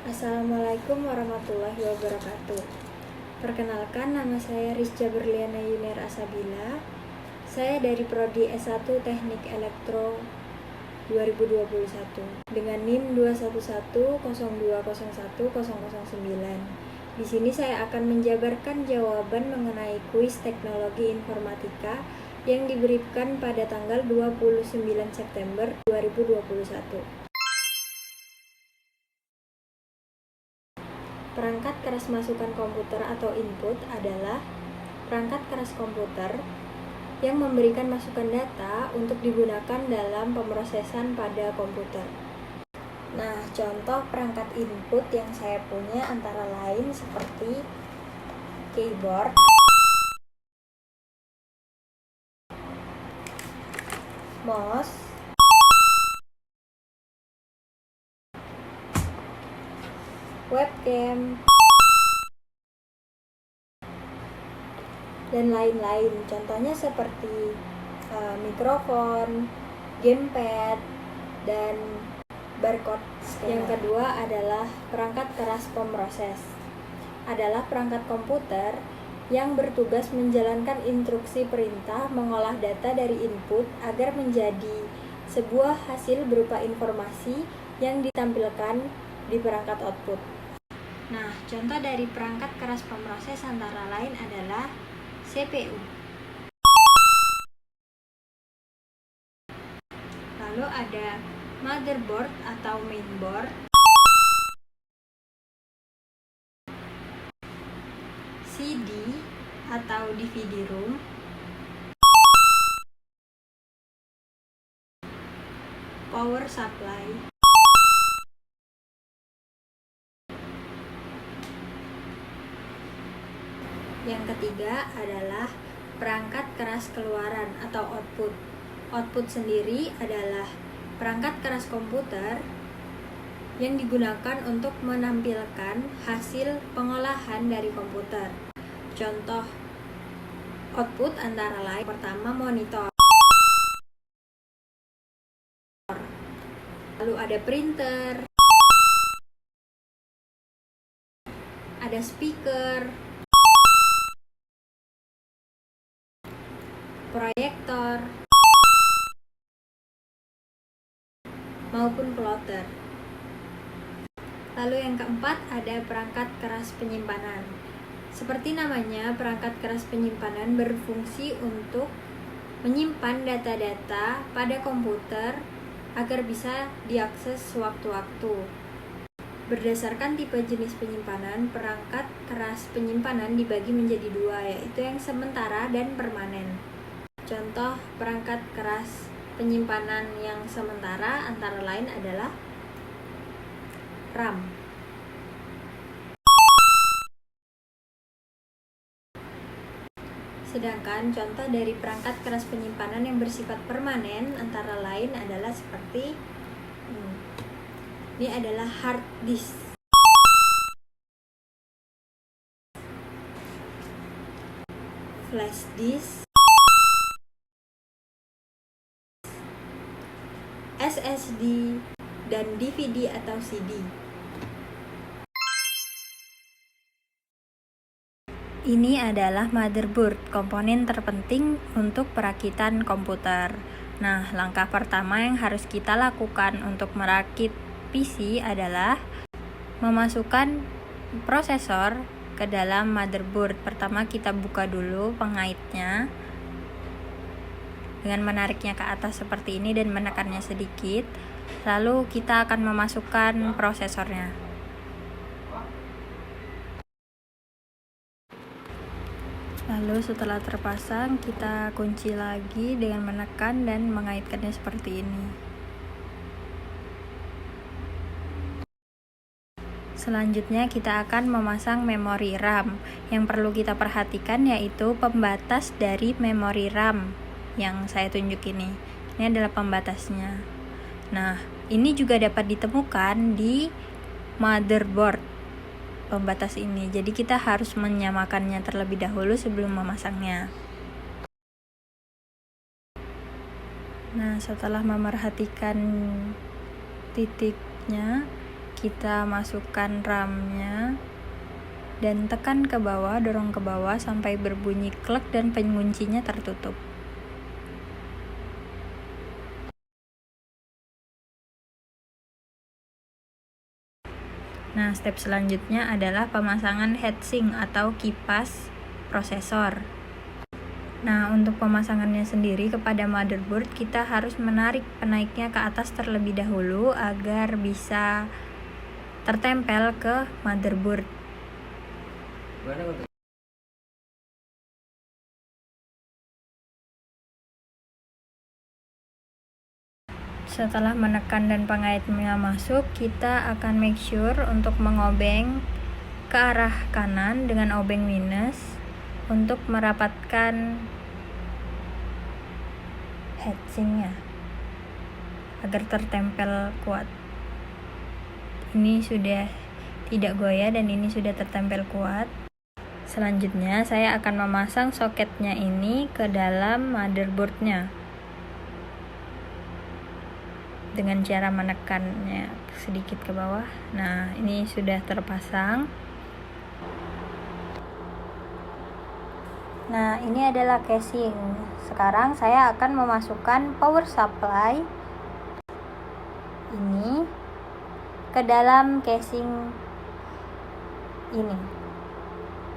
Assalamualaikum warahmatullahi wabarakatuh. Perkenalkan, nama saya Rizja Berliana Yunir Asabila. Saya dari Prodi S1 Teknik Elektro 2021 dengan NIM 21102010009. Di sini saya akan menjabarkan jawaban mengenai kuis teknologi informatika yang diberikan pada tanggal 29 September 2021. Perangkat keras masukan komputer atau input adalah perangkat keras komputer yang memberikan masukan data untuk digunakan dalam pemrosesan pada komputer. Nah, contoh perangkat input yang saya punya antara lain seperti keyboard, mouse, webcam, dan lain-lain. Contohnya seperti mikrofon, gamepad, dan barcode scanner. Yang kedua adalah perangkat keras pemroses. Adalah perangkat komputer yang bertugas menjalankan instruksi perintah mengolah data dari input agar menjadi sebuah hasil berupa informasi yang ditampilkan di perangkat output. Nah, contoh dari perangkat keras pemroses antara lain adalah CPU. Lalu ada motherboard atau mainboard, CD atau DVD room, power supply, yang ketiga adalah perangkat keras keluaran atau output. Output sendiri adalah perangkat keras komputer yang digunakan untuk menampilkan hasil pengolahan dari komputer. Contoh output antara lain pertama monitor, lalu ada printer, ada speaker, proyektor, maupun plotter. Lalu yang keempat ada perangkat keras penyimpanan. Seperti namanya, perangkat keras penyimpanan berfungsi untuk menyimpan data-data pada komputer agar bisa diakses sewaktu-waktu. Berdasarkan tipe jenis penyimpanan, perangkat keras penyimpanan dibagi menjadi dua, yaitu yang sementara dan permanen. Contoh perangkat keras penyimpanan yang sementara antara lain adalah RAM. Sedangkan contoh dari perangkat keras penyimpanan yang bersifat permanen antara lain adalah seperti ini adalah hard disk, flash disk, SSD, dan DVD atau CD. Ini adalah motherboard, komponen terpenting untuk perakitan komputer. Nah, langkah pertama yang harus kita lakukan untuk merakit PC adalah memasukkan prosesor ke dalam motherboard. Pertama kita buka dulu pengaitnya dengan menariknya ke atas seperti ini dan menekannya sedikit. Lalu kita akan memasukkan prosesornya. Lalu setelah terpasang, kita kunci lagi dengan menekan dan mengaitkannya seperti ini. Selanjutnya kita akan memasang memori RAM. Yang perlu kita perhatikan yaitu pembatas dari memori RAM yang saya tunjuk ini. Ini adalah pembatasnya. Nah, ini juga dapat ditemukan di motherboard, pembatas ini. Jadi kita harus menyamakannya terlebih dahulu sebelum memasangnya. Nah, setelah memerhatikan titiknya, kita masukkan RAM-nya dan tekan ke bawah, dorong ke bawah sampai berbunyi klek dan penguncinya tertutup. Nah, step selanjutnya adalah pemasangan heatsink atau kipas prosesor. Nah, untuk pemasangannya sendiri kepada motherboard, kita harus menarik penaiknya ke atas terlebih dahulu agar bisa tertempel ke motherboard. Setelah menekan dan pengaitnya masuk, kita akan make sure untuk mengobeng ke arah kanan dengan obeng minus untuk merapatkan heatsinknya agar tertempel kuat. Ini sudah tidak goyah dan ini sudah tertempel kuat. Selanjutnya saya akan memasang soketnya ini ke dalam motherboardnya dengan cara menekannya sedikit ke bawah. Nah, ini sudah terpasang. Nah, ini adalah casing. Sekarang saya akan memasukkan power supply ini ke dalam casing ini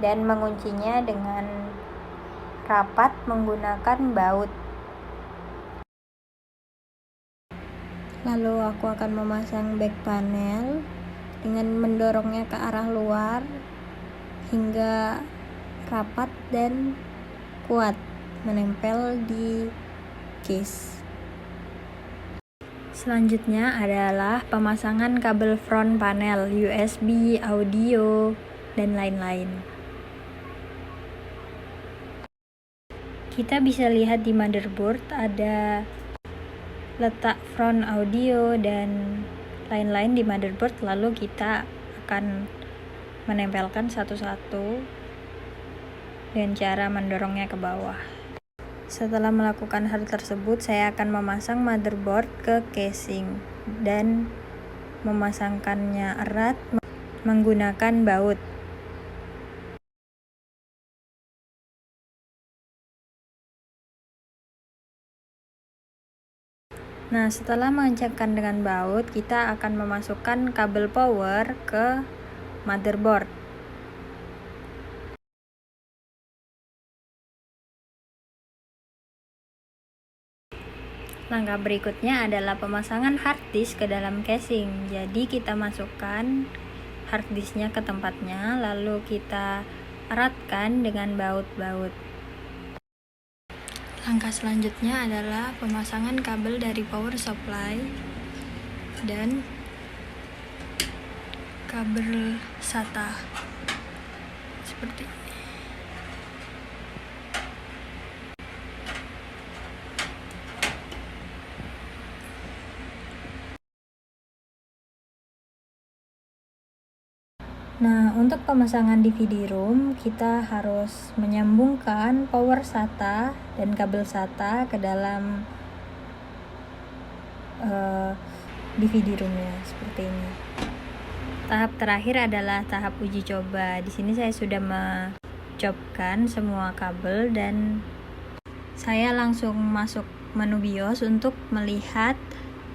dan menguncinya dengan rapat menggunakan baut. Lalu aku akan memasang back panel dengan mendorongnya ke arah luar hingga rapat dan kuat menempel di case. Selanjutnya adalah pemasangan kabel front panel, USB, audio, dan lain-lain. Kita bisa lihat di motherboard ada letak front audio dan lain-lain di motherboard, lalu kita akan menempelkan satu-satu dengan cara mendorongnya ke bawah. Setelah melakukan hal tersebut, saya akan memasang motherboard ke casing dan memasangkannya erat menggunakan baut. Nah, setelah mengencangkan dengan baut, kita akan memasukkan kabel power ke motherboard. Langkah berikutnya adalah pemasangan hard disk ke dalam casing. Jadi kita masukkan hard disknya ke tempatnya, lalu kita eratkan dengan baut-baut. Langkah selanjutnya adalah pemasangan kabel dari power supply dan kabel SATA seperti ini. Nah, untuk pemasangan DVD room, kita harus menyambungkan power SATA dan kabel SATA ke dalam DVD roomnya seperti ini. Tahap terakhir adalah tahap uji coba. Di sini saya sudah mencopkan semua kabel dan saya langsung masuk menu BIOS untuk melihat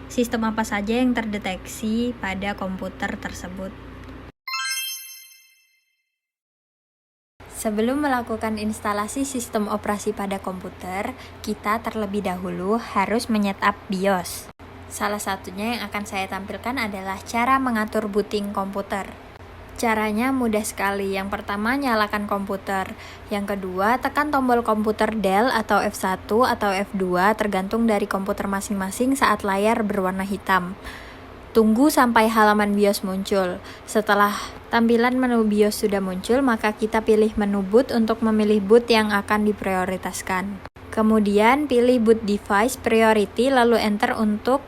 sistem apa saja yang terdeteksi pada komputer tersebut. Sebelum melakukan instalasi sistem operasi pada komputer, kita terlebih dahulu harus menyetup BIOS. Salah satunya yang akan saya tampilkan adalah cara mengatur booting komputer. Caranya mudah sekali. Yang pertama, nyalakan komputer. Yang kedua, tekan tombol komputer Dell atau F1 atau F2 tergantung dari komputer masing-masing saat layar berwarna hitam. Tunggu sampai halaman BIOS muncul. Setelah tampilan menu BIOS sudah muncul, maka kita pilih menu boot untuk memilih boot yang akan diprioritaskan. Kemudian pilih boot device priority, lalu enter untuk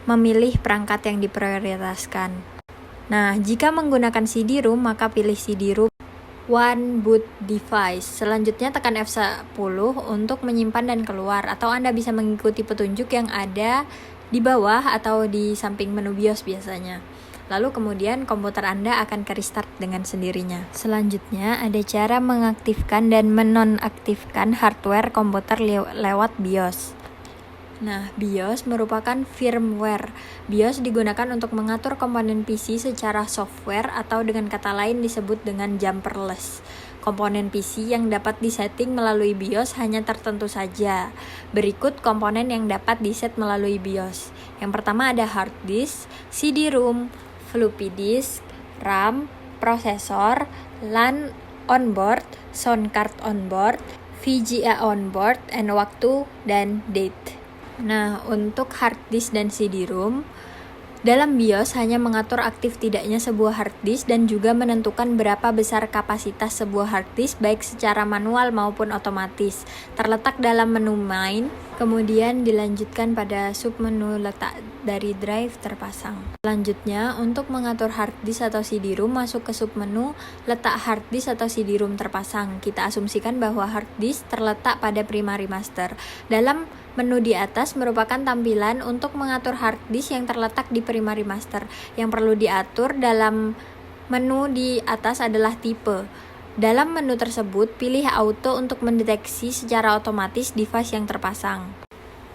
memilih perangkat yang diprioritaskan. Nah, jika menggunakan CD-ROM, maka pilih CD-ROM One Boot Device. Selanjutnya tekan F10 untuk menyimpan dan keluar, atau Anda bisa mengikuti petunjuk yang ada di bawah atau di samping menu BIOS biasanya. Lalu kemudian komputer Anda akan ke-restart dengan sendirinya. Selanjutnya ada cara mengaktifkan dan menonaktifkan hardware komputer lewat BIOS. Nah, BIOS merupakan firmware. BIOS digunakan untuk mengatur komponen PC secara software atau dengan kata lain disebut dengan jumperless. Komponen PC yang dapat disetting melalui BIOS hanya tertentu saja. Berikut komponen yang dapat diset melalui BIOS. Yang pertama ada hard disk, CD-ROM, floppy disk, RAM, prosesor, LAN onboard, sound card onboard, VGA onboard, and waktu dan date. Nah, untuk hard disk dan CD-ROM, dalam BIOS hanya mengatur aktif tidaknya sebuah hard disk dan juga menentukan berapa besar kapasitas sebuah hard disk baik secara manual maupun otomatis. Terletak dalam menu main, kemudian dilanjutkan pada submenu letak dari drive terpasang. Selanjutnya, untuk mengatur hard disk atau CD-ROM masuk ke submenu letak hard disk atau CD-ROM terpasang. Kita asumsikan bahwa hard disk terletak pada primary master. Dalam menu di atas merupakan tampilan untuk mengatur hard disk yang terletak di primary master. Yang perlu diatur dalam menu di atas adalah tipe. Dalam menu tersebut, pilih auto untuk mendeteksi secara otomatis device yang terpasang.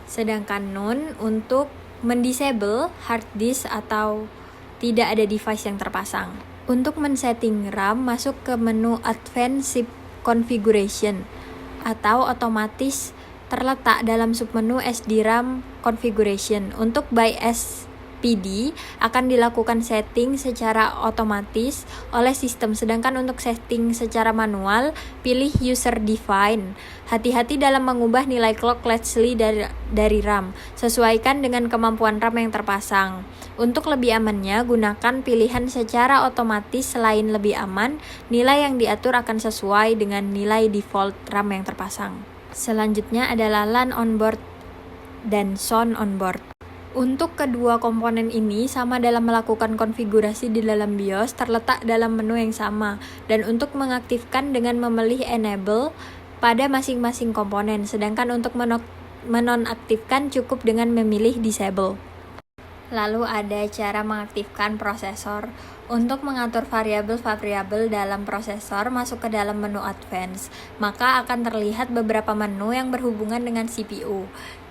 Sedangkan none untuk mendisable hard disk atau tidak ada device yang terpasang. Untuk men-setting RAM, masuk ke menu Advanced Chip Configuration atau otomatis terletak dalam submenu SDRAM Configuration. Untuk by SPD akan dilakukan setting secara otomatis oleh sistem, sedangkan untuk setting secara manual, pilih User Define. Hati-hati dalam mengubah nilai clock latchly dari RAM, sesuaikan dengan kemampuan RAM yang terpasang. Untuk lebih amannya, gunakan pilihan secara otomatis. Selain lebih aman, nilai yang diatur akan sesuai dengan nilai default RAM yang terpasang. Selanjutnya adalah LAN onboard dan sound onboard. Untuk kedua komponen ini sama dalam melakukan konfigurasi di dalam BIOS, terletak dalam menu yang sama, dan untuk mengaktifkan dengan memilih enable pada masing-masing komponen, sedangkan untuk menonaktifkan cukup dengan memilih disable. Lalu ada cara mengaktifkan prosesor. Untuk mengatur variabel-variabel dalam prosesor, masuk ke dalam menu Advance. Maka akan terlihat beberapa menu yang berhubungan dengan CPU,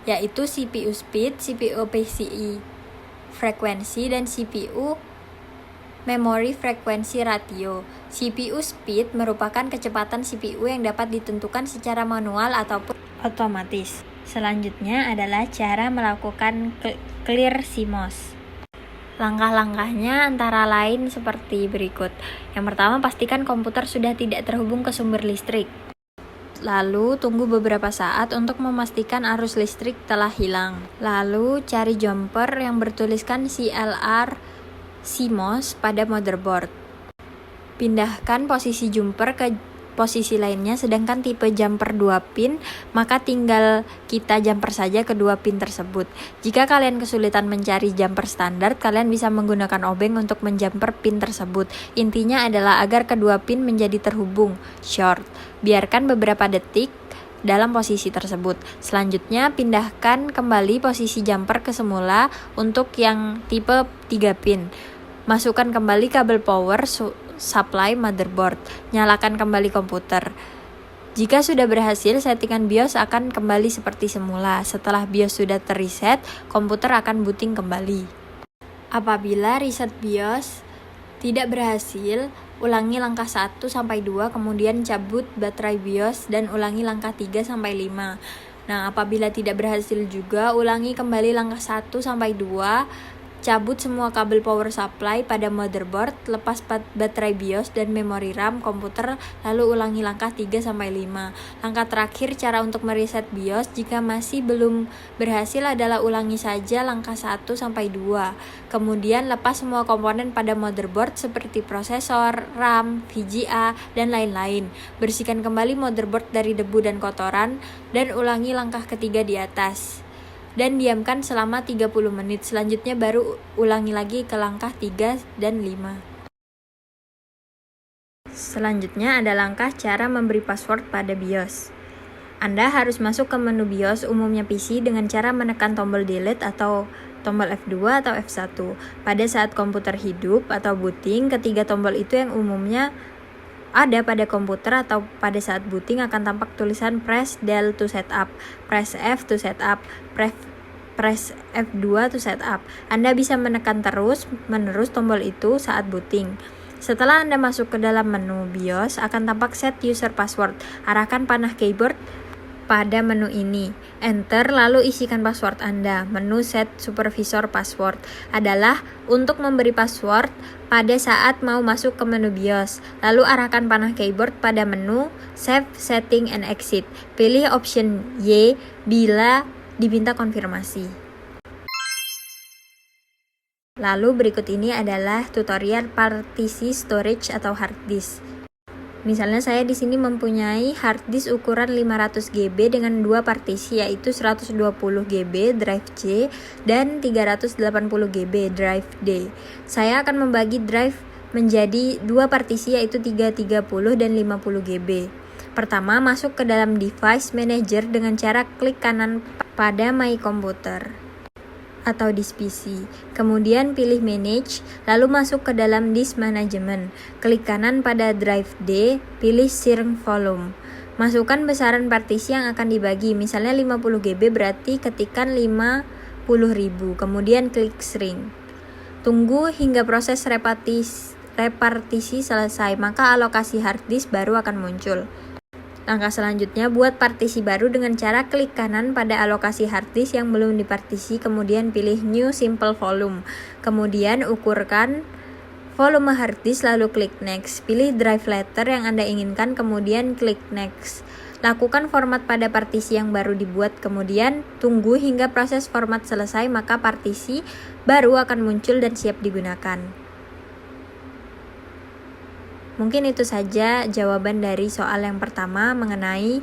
yaitu CPU speed, CPU PCI frekuensi, dan CPU memory frequency ratio. CPU speed merupakan kecepatan CPU yang dapat ditentukan secara manual ataupun otomatis. Selanjutnya adalah cara melakukan clear CMOS. Langkah-langkahnya antara lain seperti berikut. Yang pertama, pastikan komputer sudah tidak terhubung ke sumber listrik. Lalu, tunggu beberapa saat untuk memastikan arus listrik telah hilang. Lalu, cari jumper yang bertuliskan CLR CMOS pada motherboard. Pindahkan posisi jumper ke posisi lainnya, sedangkan tipe jumper 2 pin, maka tinggal kita jumper saja kedua pin tersebut. Jika kalian kesulitan mencari jumper standar, kalian bisa menggunakan obeng untuk menjumper pin tersebut. Intinya adalah agar kedua pin menjadi terhubung, short. Biarkan beberapa detik dalam posisi tersebut. Selanjutnya, pindahkan kembali posisi jumper ke semula untuk yang tipe 3 pin. Masukkan kembali kabel power supply motherboard. Nyalakan kembali komputer. Jika sudah berhasil, settingan BIOS akan kembali seperti semula. Setelah BIOS sudah terreset, komputer akan booting kembali. Apabila reset BIOS tidak berhasil, ulangi langkah 1-2, kemudian cabut baterai BIOS dan ulangi langkah 3-5. Nah, apabila tidak berhasil juga, ulangi kembali langkah 1-2, cabut semua kabel power supply pada motherboard, lepas baterai BIOS dan memori RAM komputer, lalu ulangi langkah 3-5. Langkah terakhir cara untuk mereset BIOS jika masih belum berhasil adalah ulangi saja langkah 1-2. Kemudian lepas semua komponen pada motherboard seperti prosesor, RAM, VGA, dan lain-lain. Bersihkan kembali motherboard dari debu dan kotoran dan ulangi langkah ketiga di atas. Dan diamkan selama 30 menit. Selanjutnya baru ulangi lagi ke langkah 3 dan 5. Selanjutnya ada langkah cara memberi password pada BIOS. Anda harus masuk ke menu BIOS umumnya PC dengan cara menekan tombol delete atau tombol F2 atau F1. Pada saat komputer hidup atau booting, ketiga tombol itu yang umumnya ada pada komputer atau pada saat booting akan tampak tulisan press Del to setup, press F to setup, press F2 to setup. Anda bisa menekan terus-menerus tombol itu saat booting. Setelah Anda masuk ke dalam menu BIOS, akan tampak set user password. Arahkan panah keyboard pada menu ini, enter lalu isikan password Anda. Menu set supervisor password adalah untuk memberi password pada saat mau masuk ke menu BIOS. Lalu arahkan panah keyboard pada menu save setting and exit. Pilih option Y bila diminta konfirmasi. Lalu berikut ini adalah tutorial partisi storage atau hard disk. Misalnya saya di sini mempunyai hard disk ukuran 500 GB dengan dua partisi, yaitu 120 GB drive C dan 380 GB drive D. Saya akan membagi drive menjadi dua partisi, yaitu 330 dan 50 GB. Pertama, masuk ke dalam device manager dengan cara klik kanan pada My Computer atau disk PC. Kemudian pilih manage, lalu masuk ke dalam disk management. Klik kanan pada drive D, pilih shrink volume. Masukkan besaran partisi yang akan dibagi, misalnya 50 GB berarti ketikkan 50.000, kemudian klik shrink. Tunggu hingga proses repartisi selesai, maka alokasi hard disk baru akan muncul. Langkah selanjutnya, buat partisi baru dengan cara klik kanan pada alokasi hard disk yang belum dipartisi, kemudian pilih New Simple Volume. Kemudian ukurkan volume hard disk, lalu klik Next. Pilih drive letter yang Anda inginkan, kemudian klik Next. Lakukan format pada partisi yang baru dibuat, kemudian tunggu hingga proses format selesai, maka partisi baru akan muncul dan siap digunakan. Mungkin itu saja jawaban dari soal yang pertama mengenai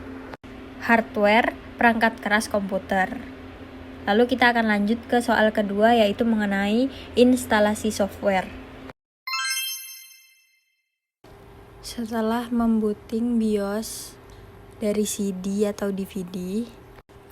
hardware perangkat keras komputer. Lalu kita akan lanjut ke soal kedua, yaitu mengenai instalasi software. Setelah membooting BIOS dari CD atau DVD,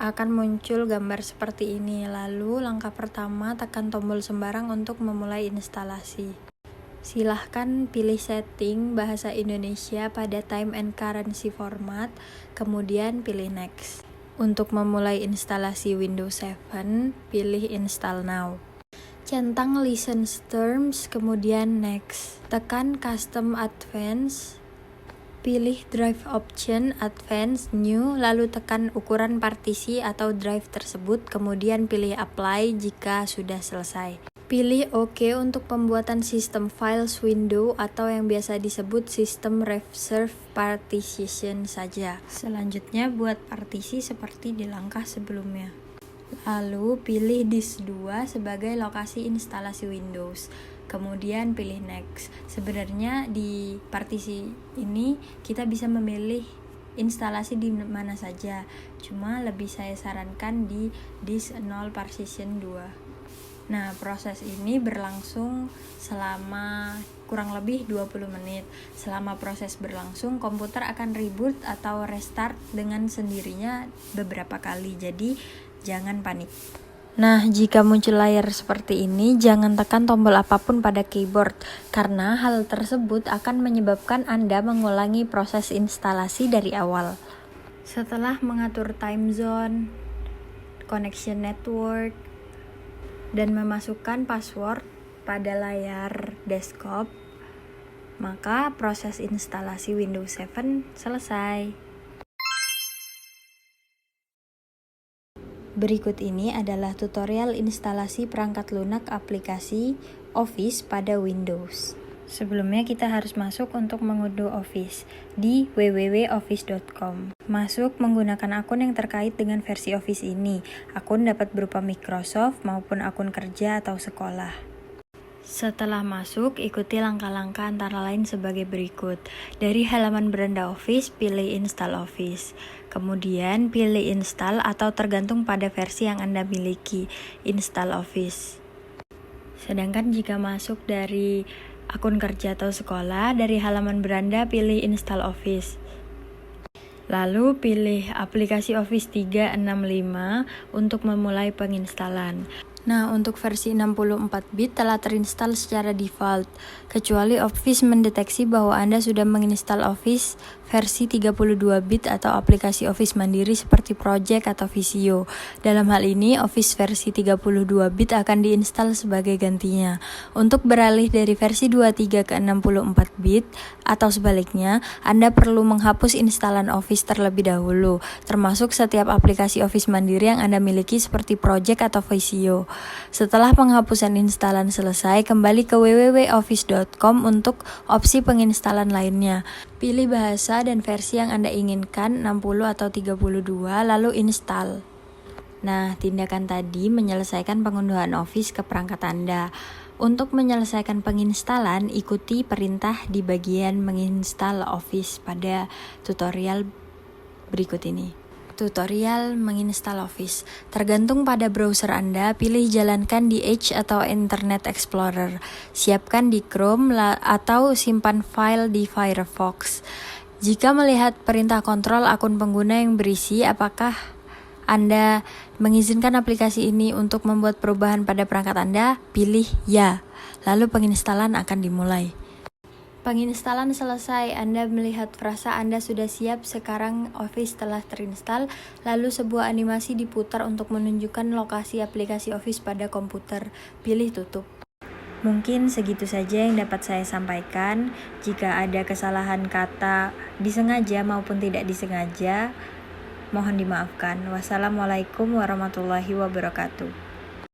akan muncul gambar seperti ini. Lalu langkah pertama, tekan tombol sembarang untuk memulai instalasi. Silahkan pilih setting bahasa Indonesia pada time and currency format, kemudian pilih next. Untuk memulai instalasi Windows 7, pilih install now. Centang license terms, kemudian next. Tekan custom advance, pilih drive option advance new, lalu tekan ukuran partisi atau drive tersebut, kemudian pilih apply jika sudah selesai. Pilih OK untuk pembuatan sistem files window atau yang biasa disebut sistem reserve partition saja. Selanjutnya buat partisi seperti di langkah sebelumnya. Lalu pilih disk 2 sebagai lokasi instalasi Windows. Kemudian pilih next. Sebenarnya di partisi ini kita bisa memilih instalasi di mana saja. Cuma lebih saya sarankan di disk 0 partition 2. Nah, proses ini berlangsung selama kurang lebih 20 menit. Selama proses berlangsung, komputer akan reboot atau restart dengan sendirinya beberapa kali. Jadi, jangan panik. Nah, jika muncul layar seperti ini, jangan tekan tombol apapun pada keyboard, karena hal tersebut akan menyebabkan Anda mengulangi proses instalasi dari awal. Setelah mengatur time zone, connection network, dan memasukkan password pada layar desktop, maka proses instalasi Windows 7 selesai. Berikut ini adalah tutorial instalasi perangkat lunak aplikasi Office pada Windows. Sebelumnya kita harus masuk untuk mengunduh Office di www.office.com. Masuk menggunakan akun yang terkait dengan versi Office ini. Akun dapat berupa Microsoft maupun akun kerja atau sekolah. Setelah masuk, ikuti langkah-langkah antara lain sebagai berikut. Dari halaman beranda Office, pilih Install Office. Kemudian pilih Install atau tergantung pada versi yang Anda miliki, Install Office. Sedangkan jika masuk dari akun kerja atau sekolah, dari halaman beranda pilih Install Office. Lalu pilih aplikasi Office 365 untuk memulai penginstalan. Nah, untuk versi 64-bit telah terinstall secara default, kecuali Office mendeteksi bahwa Anda sudah menginstal Office versi 32-bit atau aplikasi Office mandiri seperti Project atau Visio. Dalam hal ini, Office versi 32-bit akan diinstal sebagai gantinya. Untuk beralih dari versi 23 ke 64-bit atau sebaliknya, Anda perlu menghapus instalan Office terlebih dahulu, termasuk setiap aplikasi Office mandiri yang Anda miliki seperti Project atau Visio. Setelah penghapusan instalan selesai, kembali ke www.office.com untuk opsi penginstalan lainnya. Pilih bahasa dan versi yang Anda inginkan, 60 atau 32, lalu install. Nah, tindakan tadi menyelesaikan pengunduhan Office ke perangkat Anda. Untuk menyelesaikan penginstalan, ikuti perintah di bagian menginstal Office pada tutorial berikut ini. Tutorial menginstal Office. Tergantung pada browser Anda, pilih jalankan di Edge atau Internet Explorer. Siapkan di Chrome atau simpan file di Firefox. Jika melihat perintah kontrol akun pengguna yang berisi, apakah Anda mengizinkan aplikasi ini untuk membuat perubahan pada perangkat Anda? Pilih ya. Lalu penginstalan akan dimulai. Penginstalan selesai, Anda melihat frasa Anda sudah siap, sekarang Office telah terinstall, lalu sebuah animasi diputar untuk menunjukkan lokasi aplikasi Office pada komputer. Pilih tutup. Mungkin segitu saja yang dapat saya sampaikan. Jika ada kesalahan kata disengaja maupun tidak disengaja, mohon dimaafkan. Wassalamualaikum warahmatullahi wabarakatuh.